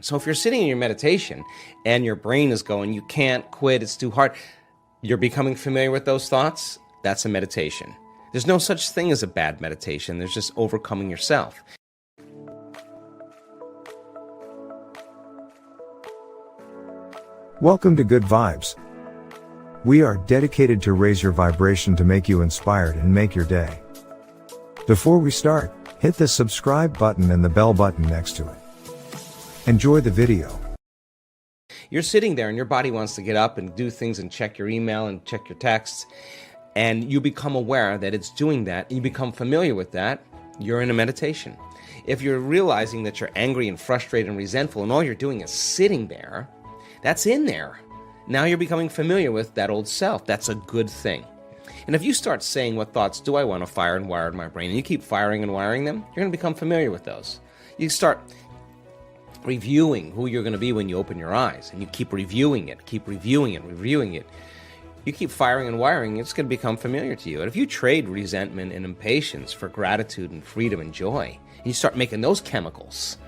So if you're sitting in your meditation and your brain is going, you can't quit, it's too hard, you're becoming familiar with those thoughts, that's a meditation. There's no such thing as a bad meditation. There's just overcoming yourself. Welcome to Good Vibes. We are dedicated to raise your vibration to make you inspired and make your day. Before we start, hit the subscribe button and the bell button next to it. Enjoy the video. You're sitting there and your body wants to get up and do things and check your email and check your texts, and you become aware that it's doing that, and you become familiar with that, you're in a meditation. If you're realizing that you're angry and frustrated and resentful and all you're doing is sitting there, that's in there. Now you're becoming familiar with that old self. That's a good thing. And if you start saying, what thoughts do I want to fire and wire in my brain, and you keep firing and wiring them, you're going to become familiar with those. You start reviewing who you're going to be when you open your eyes, and you keep reviewing it. You keep firing and wiring, it's going to become familiar to you. And if you trade resentment and impatience for gratitude and freedom and joy, and you start making those chemicals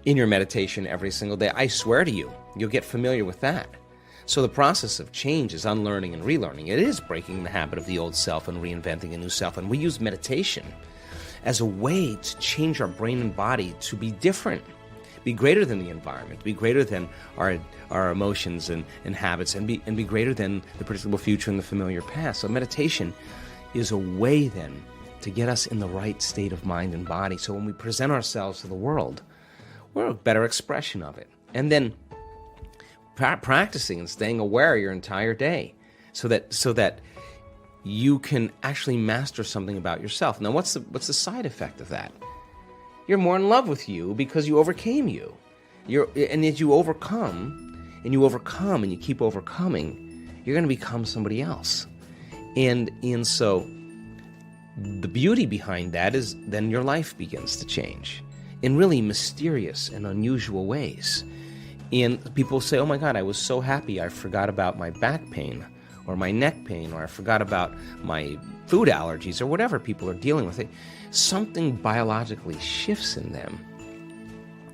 in your meditation every single day, I swear to you, you'll get familiar with that. So the process of change is unlearning and relearning. It is breaking the habit of the old self and reinventing a new self. And we use meditation as a way to change our brain and body to be different, be greater than the environment, be greater than our emotions and habits, and be greater than the predictable future and the familiar past. So meditation is a way then to get us in the right state of mind and body. So when we present ourselves to the world, we're a better expression of it. And then practicing and staying aware your entire day so that you can actually master something about yourself. Now, what's the side effect of that? You're more in love with you because you overcame you. And as you overcome, and you keep overcoming, you're going to become somebody else. And so the beauty behind that is then your life begins to change in really mysterious and unusual ways. And people say, oh my God, I was so happy I forgot about my back pain or my neck pain, or I forgot about my food allergies, or whatever people are dealing with. Something biologically shifts in them,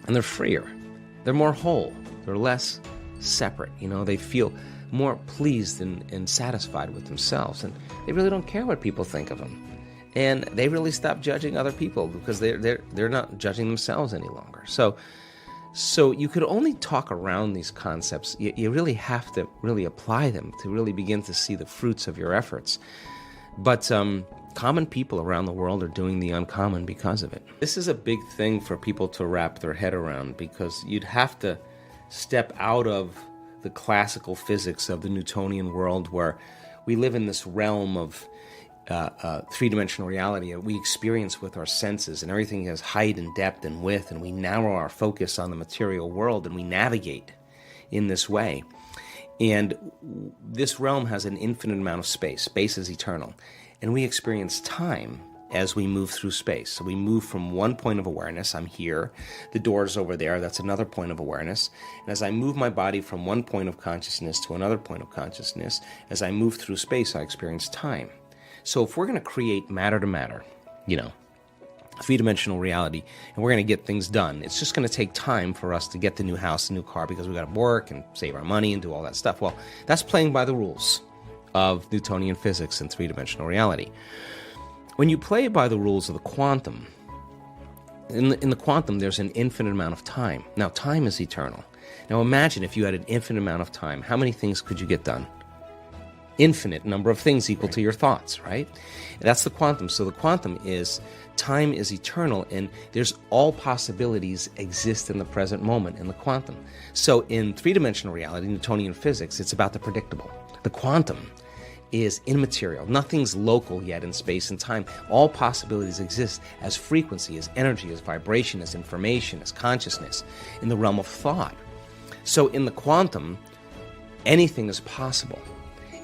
and they're freer. They're more whole. They're less separate. They feel more pleased and satisfied with themselves, and they really don't care what people think of them. And they really stop judging other people because they're not judging themselves any longer. So you could only talk around these concepts. You really have to really apply them to really begin to see the fruits of your efforts. But common people around the world are doing the uncommon because of it. This is a big thing for people to wrap their head around, because you'd have to step out of the classical physics of the Newtonian world, where we live in this realm of three-dimensional reality that we experience with our senses, and everything has height and depth and width, and we narrow our focus on the material world, and we navigate in this way. And this realm has an infinite amount of space. Space is eternal. And we experience time as we move through space. So we move from one point of awareness, I'm here, the door's over there, that's another point of awareness. And as I move my body from one point of consciousness to another point of consciousness, as I move through space, I experience time. So if we're going to create matter to matter, three-dimensional reality, and we're going to get things done, it's just going to take time for us to get the new house, the new car, because we got to work and save our money and do all that stuff. Well, that's playing by the rules of Newtonian physics and three-dimensional reality. When you play by the rules of the quantum, in the quantum, there's an infinite amount of time. Now, time is eternal. Now, imagine if you had an infinite amount of time, how many things could you get done? Infinite number of things equal to your thoughts, right? And that's the quantum. So the quantum is time is eternal, and there's all possibilities exist in the present moment in the quantum. So in three-dimensional reality, Newtonian physics, it's about the predictable. The quantum is immaterial. Nothing's local yet in space and time. All possibilities exist as frequency, as energy, as vibration, as information, as consciousness in the realm of thought. So in the quantum, anything is possible.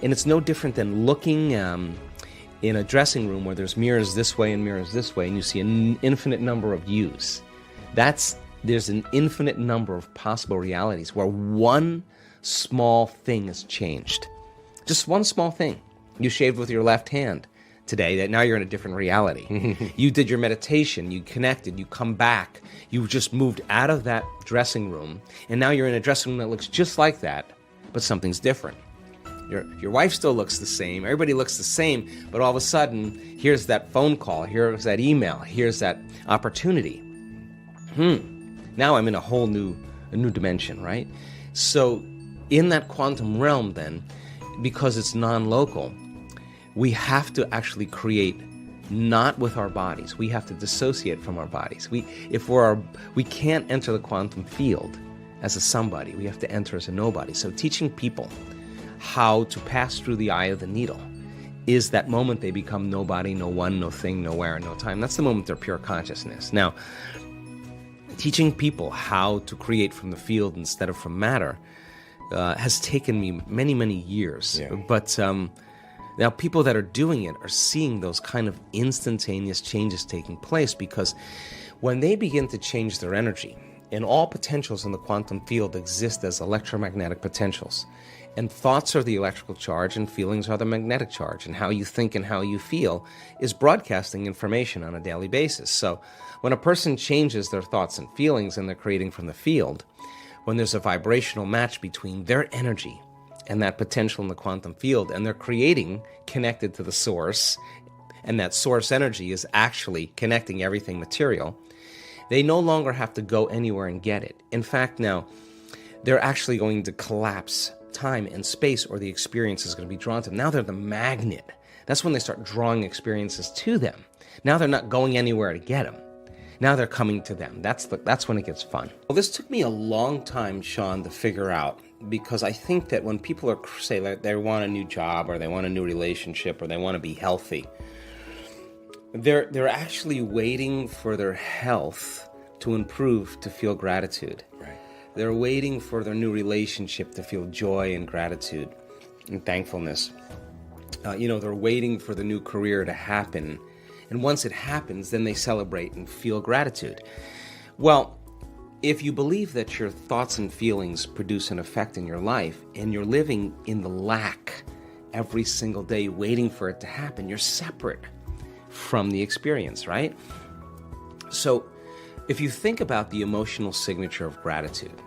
And it's no different than looking in a dressing room where there's mirrors this way and mirrors this way, and you see an infinite number of views. There's an infinite number of possible realities where one small thing is changed. Just one small thing. You shaved with your left hand. today that now you're in a different reality. You did your meditation, you connected, you come back, you just moved out of that dressing room, and now you're in a dressing room that looks just like that, but something's different. Your wife still looks the same, everybody looks the same, but all of a sudden, here's that phone call, here's that email, here's that opportunity. Now I'm in a whole new dimension, right? So in that quantum realm then, because it's non-local, we have to actually create not with our bodies. We have to dissociate from our bodies. We can't enter the quantum field as a somebody. We have to enter as a nobody. So teaching people how to pass through the eye of the needle is that moment they become nobody, no one, no thing, nowhere, no time. That's the moment they're pure consciousness. Now, teaching people how to create from the field instead of from matter has taken me many, many years. Yeah. But now people that are doing it are seeing those kind of instantaneous changes taking place, because when they begin to change their energy, and all potentials in the quantum field exist as electromagnetic potentials, and thoughts are the electrical charge and feelings are the magnetic charge, and how you think and how you feel is broadcasting information on a daily basis. So when a person changes their thoughts and feelings and they're creating from the field, when there's a vibrational match between their energy and that potential in the quantum field, and they're creating connected to the source, and that source energy is actually connecting everything material, they no longer have to go anywhere and get it. In fact, now, they're actually going to collapse time and space, or the experience is going to be drawn to them. Now they're the magnet. That's when they start drawing experiences to them. Now they're not going anywhere to get them. Now they're coming to them. That's when it gets fun. Well, this took me a long time, Sean, to figure out, because I think that when people are, say, like they want a new job, or they want a new relationship, or they want to be healthy, they're actually waiting for their health to improve to feel gratitude. Right. They're waiting for their new relationship to feel joy and gratitude and thankfulness. They're waiting for the new career to happen. And once it happens, then they celebrate and feel gratitude. Well, if you believe that your thoughts and feelings produce an effect in your life, and you're living in the lack every single day waiting for it to happen, you're separate from the experience, right? So if you think about the emotional signature of gratitude,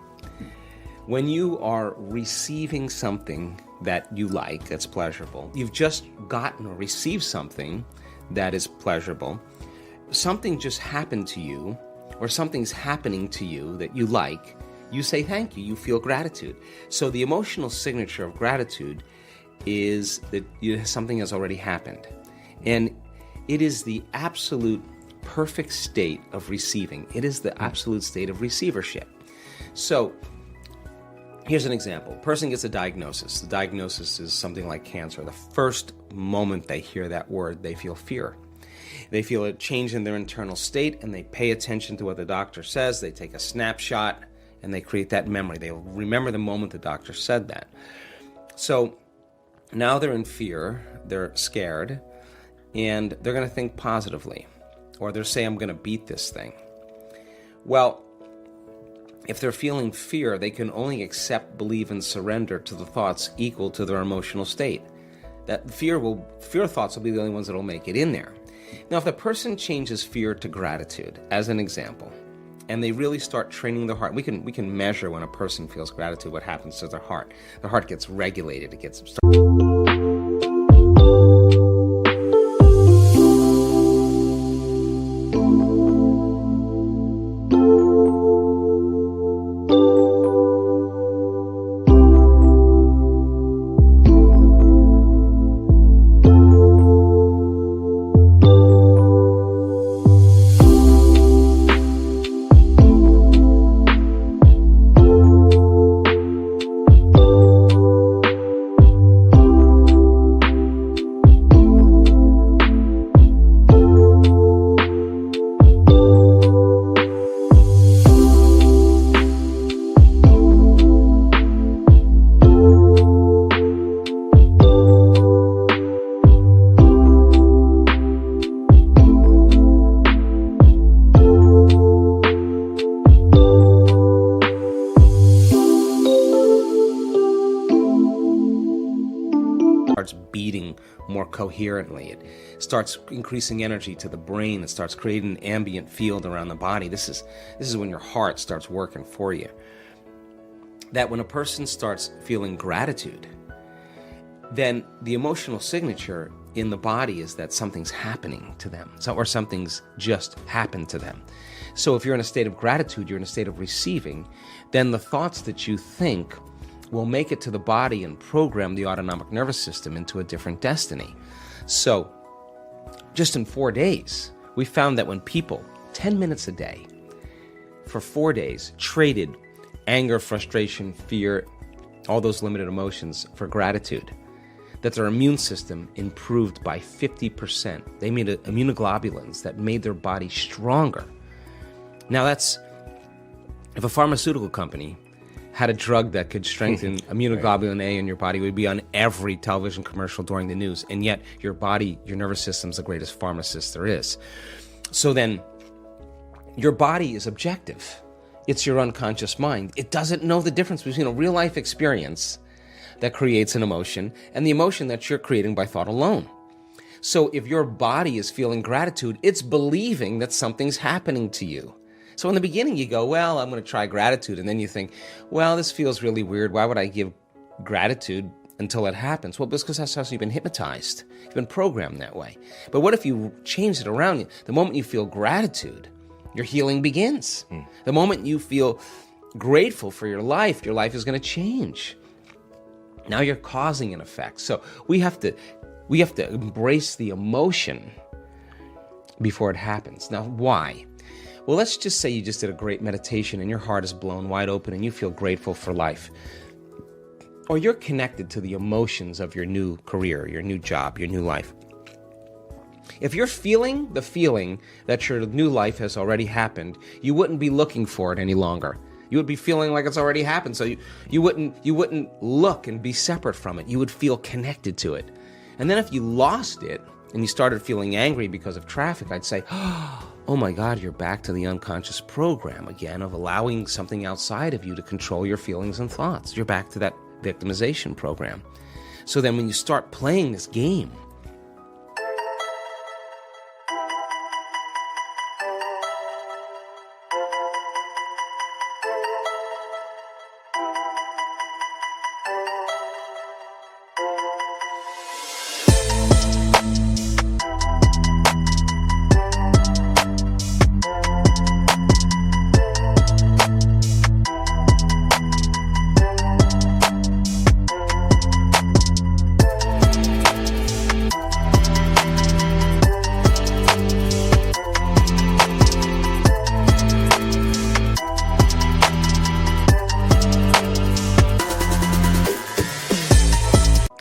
when you are receiving something that you like, that's pleasurable, you've just gotten or received something that is pleasurable, something just happened to you, or something's happening to you that you like, you say thank you, you feel gratitude. So the emotional signature of gratitude is that something has already happened. And it is the absolute perfect state of receiving. It is the absolute state of receivership. So here's an example. A person gets a diagnosis. The diagnosis is something like cancer. The first moment they hear that word, they feel fear. They feel a change in their internal state, and they pay attention to what the doctor says. They take a snapshot, and they create that memory. They remember the moment the doctor said that. So now they're in fear, they're scared, and they're going to think positively. Or they'll say, I'm going to beat this thing. Well, if they're feeling fear, they can only accept, believe, and surrender to the thoughts equal to their emotional state. That fear thoughts will be the only ones that will make it in there. Now, if the person changes fear to gratitude, as an example, and they really start training their heart, we can measure when a person feels gratitude, what happens to their heart. Their heart gets regulated, it gets beating more coherently. It starts increasing energy to the brain. It starts creating an ambient field around the body. This is when your heart starts working for you. That when a person starts feeling gratitude, then the emotional signature in the body is that something's happening to them, or something's just happened to them. So if you're in a state of gratitude, you're in a state of receiving, then the thoughts that you think will make it to the body and program the autonomic nervous system into a different destiny. So just in 4 days, we found that when people, 10 minutes a day, for 4 days, traded anger, frustration, fear, all those limited emotions for gratitude, that their immune system improved by 50%. They made immunoglobulins that made their body stronger. Now that's, if a pharmaceutical company had a drug that could strengthen immunoglobulin A in your body, it would be on every television commercial during the news. And yet your body, your nervous system's the greatest pharmacist there is. So then your body is objective. It's your unconscious mind. It doesn't know the difference between a real life experience that creates an emotion and the emotion that you're creating by thought alone. So if your body is feeling gratitude, it's believing that something's happening to you. So in the beginning you go, well, I'm going to try gratitude. And then you think, well, this feels really weird. Why would I give gratitude until it happens? Well, because that's how you've been hypnotized. You've been programmed that way. But what if you change it around? The moment you feel gratitude, your healing begins. The moment you feel grateful for your life is going to change. Now you're causing an effect. So we have to embrace the emotion before it happens. Now, why? Well, let's just say you just did a great meditation and your heart is blown wide open and you feel grateful for life. Or you're connected to the emotions of your new career, your new job, your new life. If you're feeling the feeling that your new life has already happened, you wouldn't be looking for it any longer. You would be feeling like it's already happened. So you wouldn't look and be separate from it. You would feel connected to it. And then if you lost it and you started feeling angry because of traffic, I'd say, oh my God, you're back to the unconscious program again of allowing something outside of you to control your feelings and thoughts. You're back to that victimization program. So then when you start playing this game,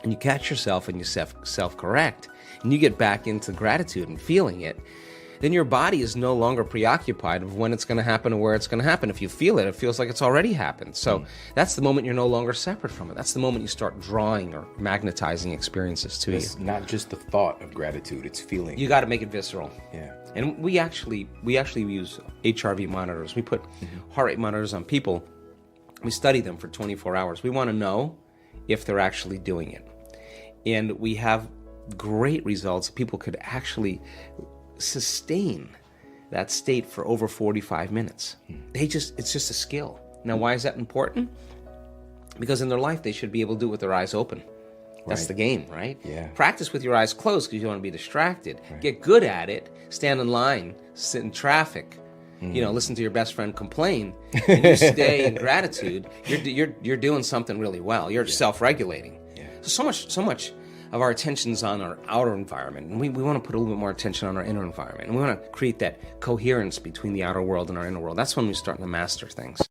and you catch yourself and you self-correct, and you get back into gratitude and feeling it, then your body is no longer preoccupied with when it's going to happen or where it's going to happen. If you feel it, it feels like it's already happened. So that's the moment you're no longer separate from it. That's the moment you start drawing or magnetizing experiences to you. It's not just the thought of gratitude, it's feeling. You got to make it visceral. Yeah. And we actually use HRV monitors. We put heart rate monitors on people. We study them for 24 hours. We want to know if they're actually doing it. And we have great results. People could actually sustain that state for over 45 minutes. It's just a skill. Now, why is that important? Because in their life, they should be able to do it with their eyes open. That's the game, right? Yeah. Practice with your eyes closed because you don't want to be distracted. Right. Get good at it. Stand in line. Sit in traffic. Listen to your best friend complain. And you stay in gratitude. You're doing something really well. You're self-regulating. Yeah. So much of our attention's on our outer environment, and we want to put a little bit more attention on our inner environment, and we want to create that coherence between the outer world and our inner world. That's when we start to master things.